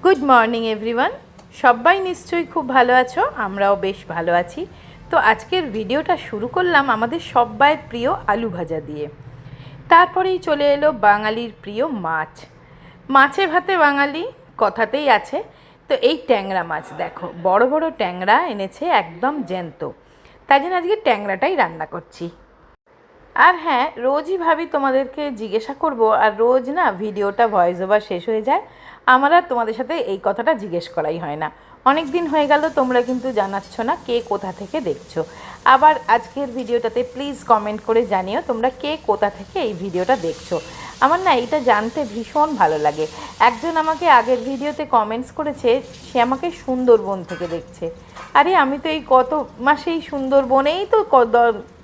Good morning everyone. সবাই নিশ্চয়ই খুব ভালো আছো, আমরাও বেশ ভালো আছি। তো আজকের ভিডিওটা শুরু করলাম আমাদের সব্বাইয়ের প্রিয় আলু ভাজা দিয়ে। তারপরেই চলে এলো বাঙালির প্রিয় মাছ। মাছে ভাতে বাঙালি কথাতেই আছে। তো এই ট্যাংরা মাছ দেখো, বড় বড় ট্যাংরা এনেছে, একদম জ্যান্ত। তাই জন্য আজকে ট্যাংরাটাই রান্না করছি। আর হ্যাঁ, রোজই ভাবি তোমাদেরকে জিজ্ঞাসা করব, আর রোজ না ভিডিওটা ভয়েস ওভার শেষ হয়ে যায়, আমার আর তোমাদের সাথে এই কথাটা জিজ্ঞেস করাই হয় না। অনেক দিন হয়ে গেল, তোমরা কিন্তু জানাচ্ছ না কে কোথা থেকে দেখছো। আবার আজকের ভিডিওটাতে প্লিজ কমেন্ট করে জানিও তোমরা কে কোথা থেকে এই ভিডিওটা দেখছো। আমার না এটা জানতে ভীষণ ভালো লাগে। একজন আমাকে আগের ভিডিওতে কমেন্টস করেছে, সে আমাকে সুন্দরবন থেকে দেখছে। আরে আমি তো এই কত মাসেই সুন্দরবনেই তো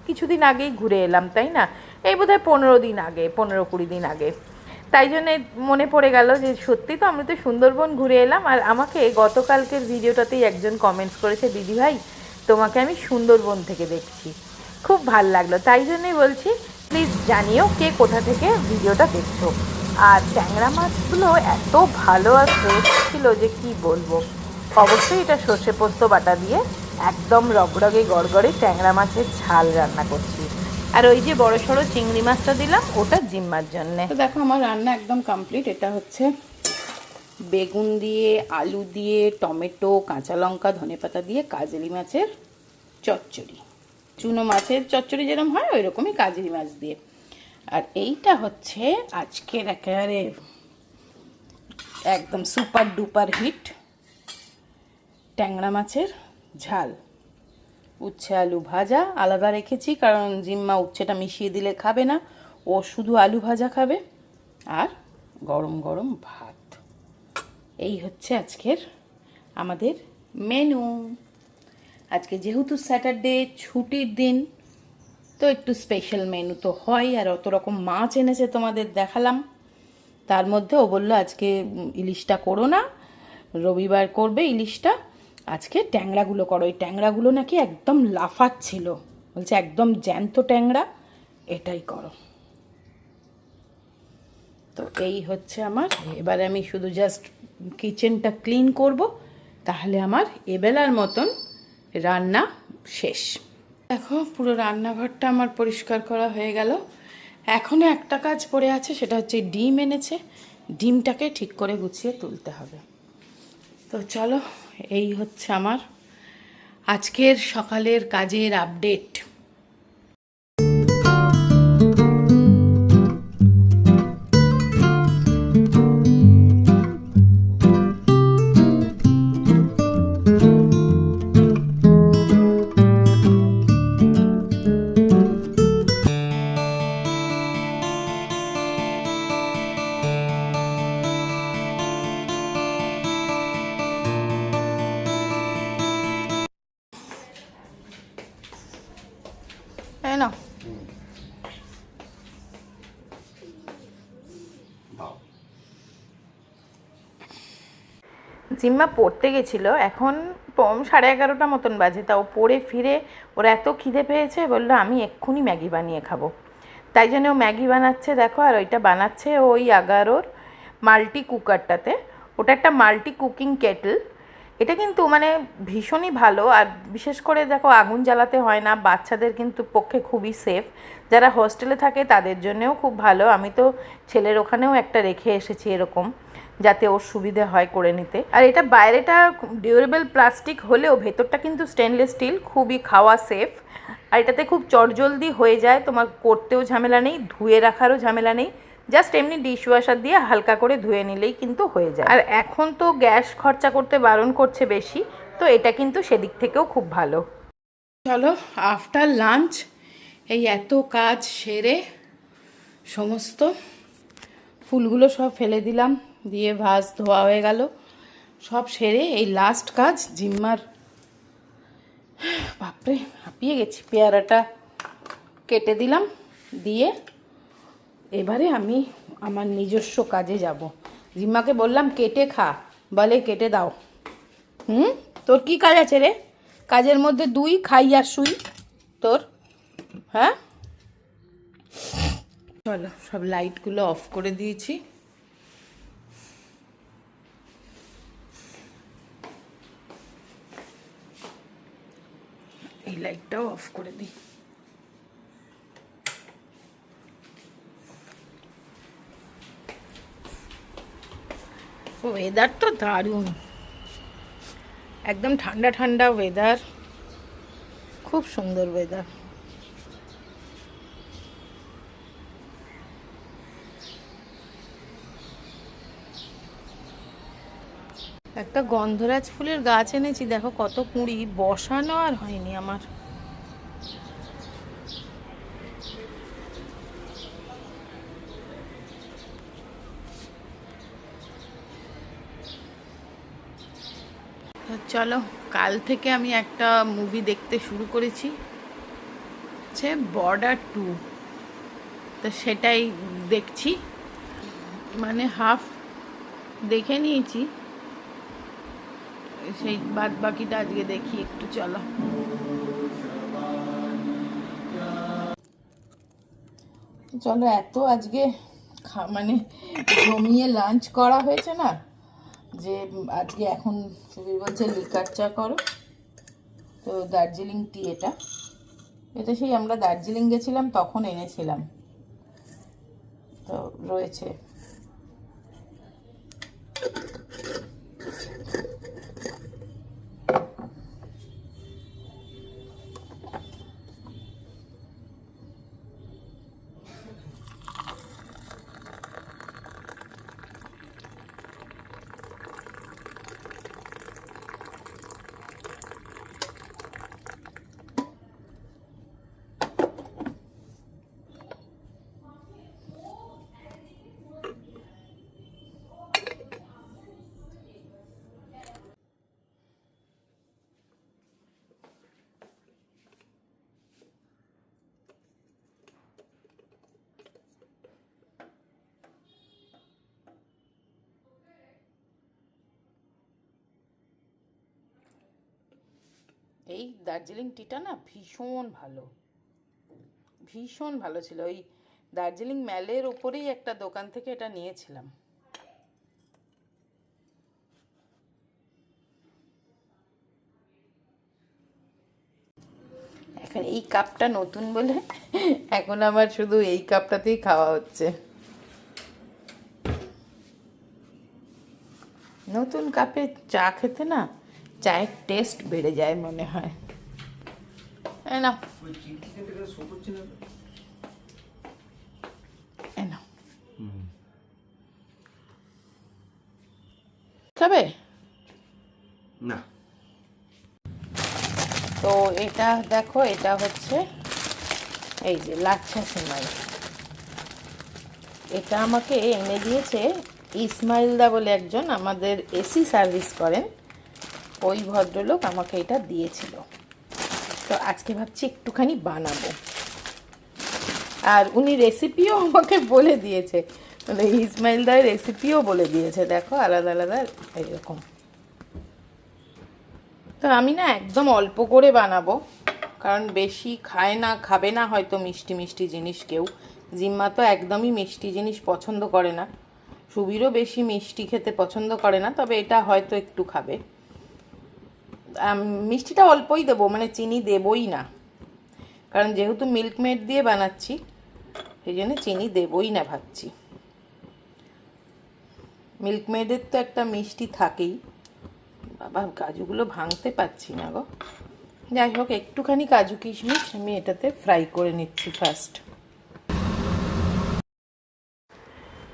কিছুদিন আগেই ঘুরে এলাম, তাই না? এই বোধহয় 15 দিন আগে, 15-20 দিন আগে। তাই জন্যে মনে পড়ে গেল যে সত্যি তো আমি তো সুন্দরবন ঘুরে এলাম। আর আমাকে গতকালকের ভিডিওটাতেই একজন কমেন্টস করেছে, দিদি ভাই তোমাকে আমি সুন্দরবন থেকে দেখছি। খুব ভাল লাগলো, তাই জন্যই বলছি প্লিজ জানিও কে কোথা থেকে ভিডিওটা দেখছো। আর ট্যাংরা মাছগুলো এত ভালো আর ফ্রেশ ছিল যে কি বলবো। অবশ্যই এটা সর্ষে পোস্ত বাটা দিয়ে একদম রগরগে গড়গড়ে ট্যাংরা মাছের ঝাল রান্না করছি। আর ওই যে বড় সড়ো চিংড়ি মাছটা দিলাম, ওটা জিম্মার জন্যে। তো দেখো আমার রান্না একদম কমপ্লিট। এটা হচ্ছে বেগুন দিয়ে, আলু দিয়ে, টমেটো, কাঁচা লঙ্কা, ধনেপাতা দিয়ে কাজলি মাছের চচ্চড়ি। চুনো মাছের চচ্চড়ি যেরকম হয় ওই রকমই কাজলি মাছ দিয়ে। আর এইটা হচ্ছে আজকের একেবারে একদম সুপার ডুপার হিট ট্যাংরা মাছের ঝাল। উচ্ছে আলু ভাজা আলাদা রেখেছি, কারণ জিম্মা উচ্ছেটা মিশিয়ে দিলে খাবে না, ও শুধু আলু ভাজা খাবে। আর গরম গরম ভাত। এই হচ্ছে আজকের আমাদের মেনু। আজকে যেহেতু স্যাটারডে, ছুটির দিন, তো একটু স্পেশাল মেনু তো হয়। আর অত রকম মাছ এনেছে তোমাদের দেখালাম। তার মধ্যে ও বললো আজকে ইলিশটা করো না, রবিবার করবে ইলিশটা, আজকে ট্যাংরাগুলো করো। ওই ট্যাংরাগুলো নাকি একদম লাফাচ্ছিল, বলছে একদম জ্যান্ত ট্যাংরা, এটাই করো। তো এই হচ্ছে আমার। এবারে আমি শুধু জাস্ট কিচেনটা ক্লিন করব, তাহলে আমার এবেলার মতন রান্না শেষ। দেখো পুরো রান্নাঘরটা আমার পরিষ্কার করা হয়ে গেল। এখনও একটা কাজ পড়ে আছে, সেটা হচ্ছে ডিম এনেছে, ডিমটাকে ঠিক করে গুছিয়ে তুলতে হবে। তো চলো, এই হচ্ছে আমার আজকের সকালের কাজের আপডেট। তাই না? জিম্মা পড়তে গেছিলো, এখন 11:30 মতন বাজে। তাও পড়ে ফিরে ওর এত খিদে পেয়েছে, বললো আমি এক্ষুনি ম্যাগি বানিয়ে খাবো। তাই জন্য ও ম্যাগি বানাচ্ছে দেখো। আর ওইটা বানাচ্ছে ওই 11-ওর মাল্টি কুকারটাতে। ওটা একটা মাল্টি কুকিং কেটল। এটা কিন্তু মানে ভীষণই ভালো। আর বিশেষ করে দেখো আগুন জ্বালাতে হয় না, বাচ্চাদের কিন্তু পক্ষে খুবই সেফ। যারা হোস্টেলে থাকে তাদের জন্যেও খুব ভালো। আমি তো ছেলের ওখানেও একটা রেখে এসেছি এরকম, যাতে ওর সুবিধে হয় করে নিতে। আর এটা বাইরেটা ডিউরেবল প্লাস্টিক হলেও ভেতরটা কিন্তু স্টেনলেস স্টিল, খুবই খাওয়া সেফ। আর এটাতে খুব চটজলদি হয়ে যায়, তোমার করতেও ঝামেলা নেই, ধুয়ে রাখারও ঝামেলা নেই। জাস্ট এমনি ডিশওয়াশার দিয়ে হালকা করে ধুয়ে নিলেই কিন্তু হয়ে যায়। আর এখন তো গ্যাস খরচা করতে বারণ করছে বেশি, তো এটা কিন্তু সেদিক থেকেও খুব ভালো। চলো আফটার লাঞ্চ এই এত কাজ সেরে সমস্ত ফুলগুলো সব ফেলে দিলাম, দিয়ে ভাজ ধোয়া হয়ে গেল, সব সেরে এই লাস্ট কাজ জিম্মার। বাপরে হাঁপিয়ে গেছি। পেয়ারাটা কেটে দিলাম, দিয়ে এবারে আমি আমার নিজস্ব কাজে যাব। জিম্মাকে বললাম কেটে খা, বলে কেটে দাও। তোর কি কাজ আছে রে? কাজের মধ্যে দুই, খাই আর শুই তোর। হ্যাঁ চলো, সব লাইটগুলো অফ করে দিয়েছি। এই লাইটটাও অফ করে দিই। ওয়েদার তো দারুণ, একদম ঠান্ডা ঠান্ডা ওয়েদার, খুব সুন্দর ওয়েদার। একটা গন্ধরাজ ফুলের গাছ এনেছি, দেখো কত কুঁড়ি, বসানো আর হয়নি আমার। চলো, কাল থেকে আমি একটা মুভি দেখতে শুরু করেছি, হচ্ছে বর্ডার 2। তো সেটাই দেখছি, মানে হাফ দেখে নিয়েছি, সেই বাদ বাকিটা আজকে দেখি একটু। চলো, চলো, এত আজকে মানে জমিয়ে লাঞ্চ করা হয়েছে না, যে আজকে এখন সুবীর বলছে লিকার চা করো। তো দার্জিলিং টি, এটা সেই আমরা দার্জিলিং গেছিলাম তখন এনেছিলাম, তো রয়েছে। এই দার্জিলিং টিটা না ভীষণ ভালো, ভীষণ ভালো ছিল। ওই দার্জিলিং ম্যালের ওপরেই একটা দোকান থেকে এটা নিয়েছিলাম। এখন এই কাপটা নতুন বলে এখন আমার শুধু এই কাপটাতেই খাওয়া হচ্ছে। নতুন কাপে চা খেতে না চায়ের টেস্ট বেড়ে যায় মনে হয়। না খাবে না? তো এটা দেখো, এটা হচ্ছে এই যে লাচ্ছা সিমাই, এটা আমাকে এনে দিয়েছে ইসমাইলদা বলে একজন আমাদের এসি সার্ভিস করেন, ওই ভদ্রলোক আমাকে এটা দিয়েছিল। তো আজকে ভাবছি একটুখানি বানাবো, আর উনি রেসিপিও আমাকে বলে দিয়েছে, মানে ইসমাইলদার রেসিপিও বলে দিয়েছে। দেখো আলাদা আলাদা এরকম। তো আমি না একদম অল্প করে বানাবো, কারণ বেশি খায় না, খাবে না হয়তো মিষ্টি মিষ্টি জিনিস কেউ। জিম্মা তো একদমই মিষ্টি জিনিস পছন্দ করে না, সুবীরও বেশি মিষ্টি খেতে পছন্দ করে না, তবে এটা হয়তো একটু খাবে। মিষ্টিটা অল্পই দেবো, মানে চিনি দেবই না, কারণ যেহেতু মিল্কমেড দিয়ে বানাচ্ছি সেই জন্য চিনি দেবই না ভাবছি। মিল্কমেডের তো একটা মিষ্টি থাকেই। বাবা, কাজুগুলো ভাঙতে পারছি না গো। যাই হোক, একটুখানি কাজু কিশমিশ আমি এটাতে ফ্রাই করে নিচ্ছি ফার্স্ট।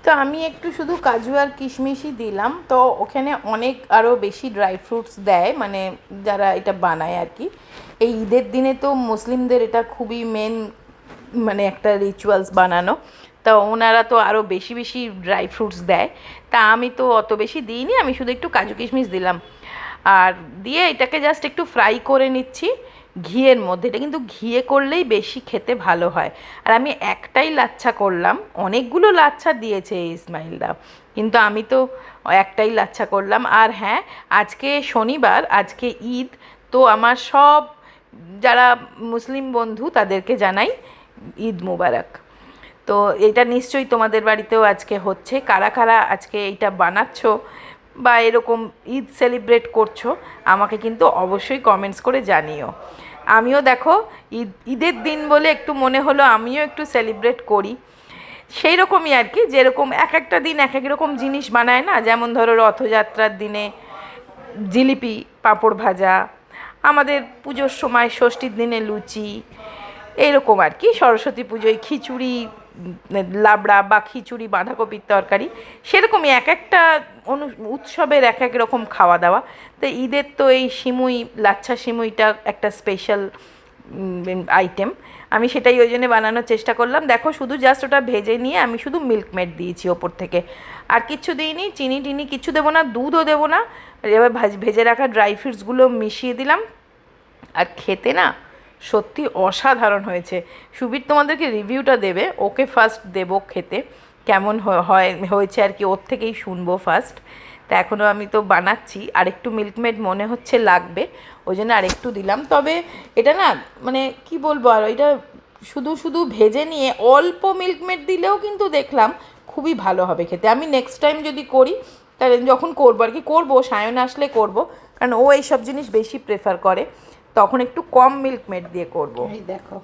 তো আমি একটু শুধু কাজু আর কিশমিশই দিলাম, তো ওখানে অনেক আরও বেশি ড্রাই ফ্রুটস দেয়, মানে যারা এটা বানায় আর কি। এই ঈদের দিনে তো মুসলিমদের এটা খুবই মেন, মানে একটা রিচুয়ালস বানানো, তা ওনারা তো আরও বেশি বেশি ড্রাই ফ্রুটস দেয়। তা আমি তো অত বেশি দিইনি, আমি শুধু একটু কাজু কিশমিশ দিলাম, আর দিয়ে এটাকে জাস্ট একটু ফ্রাই করে নিচ্ছি ঘিয়ের মধ্যে। এটা কিন্তু ঘিয়ে করলেই বেশি খেতে ভালো হয়। আর আমি একটাই লাচ্ছা করলাম, অনেকগুলো লাচ্ছা দিয়েছে ইসমাইলদা, কিন্তু আমি তো একটাই লাচ্ছা করলাম। আর হ্যাঁ, আজকে শনিবার, আজকে ঈদ, তো আমার সব যারা মুসলিম বন্ধু তাদেরকে জানাই ঈদ মুবারক। তো এটা নিশ্চয়ই তোমাদের বাড়িতেও আজকে হচ্ছে। কারা কারা আজকে এইটা বানাচ্ছ বা এরকম ঈদ সেলিব্রেট করছো আমাকে কিন্তু অবশ্যই কমেন্টস করে জানিও। আমিও দেখো ঈদের দিন বলে একটু মনে হলো আমিও একটু সেলিব্রেট করি, সেই রকমই আর কি। যেরকম এক একটা দিন এক এক রকম জিনিস বানায় না, যেমন ধরো রথযাত্রার দিনে জিলিপি পাঁপড় ভাজা, আমাদের পুজোর সময় ষষ্ঠীর দিনে লুচি, এইরকম আর কি। সরস্বতী পুজোয় খিচুড়ি, লাবড়া বা খিচুড়ি বাঁধাকপির তরকারি, সেরকমই এক একটা উৎসবের এক এক রকম খাওয়া দাওয়া। তো ঈদের তো এই সিমুই, লাচ্ছা সিমুইটা একটা স্পেশাল আইটেম। আমি সেটাই ওই জন্য বানানোর চেষ্টা করলাম। দেখো শুধু জাস্ট ওটা ভেজে নিয়ে আমি শুধু মিল্ক মেড দিয়েছি ওপর থেকে, আর কিচ্ছু দিইনি, চিনি টিনি কিছু দেবো না, দুধও দেবো না। এবার ভেজে রাখা ড্রাই ফ্রুটসগুলো মিশিয়ে দিলাম, আর খেতে না সত্যি অসাধারণ হয়েছে। সুবীর তোমাদেরকে রিভিউটা দেবে, ওকে ফার্স্ট দেবো খেতে, কেমন হয়েছে আর কি, ওর থেকেই শুনবো ফার্স্ট। তা এখনও আমি তো বানাচ্ছি, আরেকটু মিল্কমেড মনে হচ্ছে লাগবে, ওই জন্য আরেকটু দিলাম। তবে এটা না মানে কি বলবো, আর এটা শুধু শুধু ভেজে নিয়ে অল্প মিল্কমেড দিলেও কিন্তু দেখলাম খুবই ভালো হবে খেতে। আমি নেক্সট টাইম যদি করি, তাহলে যখন করবো আর কি, করবো সায়ন আসলে করবো, কারণ ও এইসব জিনিস বেশি প্রেফার করে, তখন একটু কম মিল্কমেড দিয়ে করবো। এই দেখো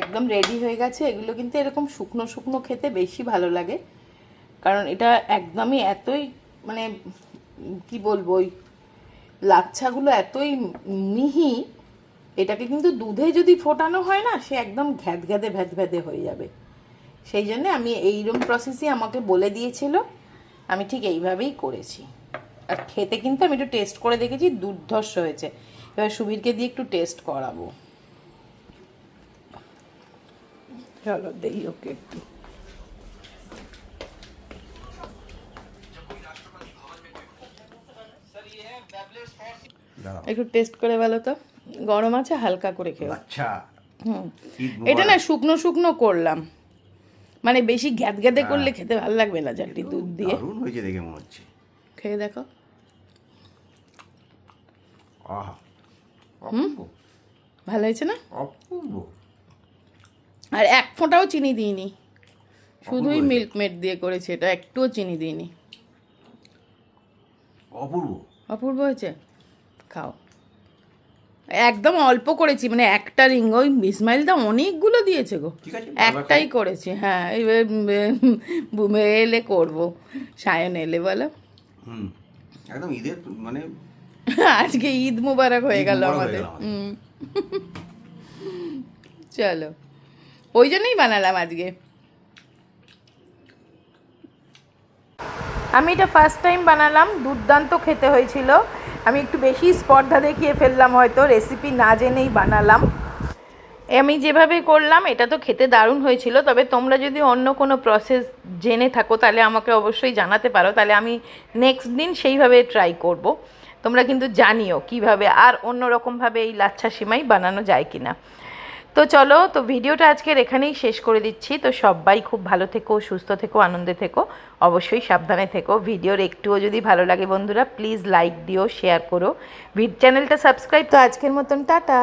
একদম রেডি হয়ে গেছে। এগুলো কিন্তু এরকম শুকনো শুকনো খেতে বেশি ভালো লাগে, কারণ এটা একদমই এতই মানে কি বলবো, ওই লাচ্ছাগুলো এতই মিহি, এটাকে কিন্তু দুধে যদি ফোটানো হয় না, সে একদম ঘ্যাদঘ্যাদে ভ্যাদভ্যাদে হয়ে যাবে। সেই জন্যে আমি এইরকম প্রসেসই আমাকে বলে দিয়েছিল, আমি ঠিক এইভাবেই করেছি। আর খেতে কিন্তু আমি একটু টেস্ট করে দেখেছি, দুর্ধর্ষ হয়েছে। এবার সুবীরকে দিয়ে একটু টেস্ট করাবো, চলো দেই ওকে একটু। একটু টেস্ট করে বলো তো, গরম আছে হালকা করে খেও। আচ্ছা এটা না শুকনো শুকনো করলাম, মানে বেশি গ্যাদগ্যাদে করলে খেতে ভালো লাগবে না, জাটি দুধ দিয়ে। দারুণ হয়েছে দেখে মনে হচ্ছে। খেয়ে দেখো। আহা, ভালো হয়েছে না? অপূর্ব। আর এক ফোঁটাও চিনি দিইনি, শুধুই মিল্কমেড দিয়ে করেছি, এটা একটুও চিনি দিইনি। অপূর্ব অপূর্ব হয়েছে, খাও। একদম অল্প করেছি, মানে একটা রিং, ওই ইসমাইলদা অনেকগুলো দিয়েছে গো, একটাই করেছি। হ্যাঁ এলে করবো, সায়ন এলে বলো। একদম ঈদের মানে আজকে ঈদ মুবারক হয়ে গেল আমাদের। চলো, ওই জন্যই বানালাম আজকে। আমি এটা ফার্স্ট টাইম বানালাম, দুর্দান্ত খেতে হয়েছিল। আমি একটু বেশি স্পর্ধা দেখিয়ে ফেললাম, হয়তো রেসিপি না জেনেই বানালাম। আমি যেভাবে করলাম এটা তো খেতে দারুণ হয়েছিল। তবে তোমরা যদি অন্য কোনো প্রসেস জেনে থাকো তাহলে আমাকে অবশ্যই জানাতে পারো, তাহলে আমি নেক্সট দিন সেইভাবে ট্রাই করব। তোমরা কিন্তু জানিও কিভাবে আর অন্য রকমভাবে এই লাচ্ছা সিমাই বানানো যায় কিনা। তো চলো, তো ভিডিওটা আজকের এখানেই শেষ করে দিচ্ছি। তো সবাই খুব ভালো থেকো, সুস্থ থেকো, আনন্দে থেকো, অবশ্যই সাবধানে থেকো। ভিডিওর একটুও যদি ভালো লাগে বন্ধুরা প্লিজ লাইক দিও, শেয়ার করো, চ্যানেলটা সাবস্ক্রাইব। তো আজকের মতন টাটা।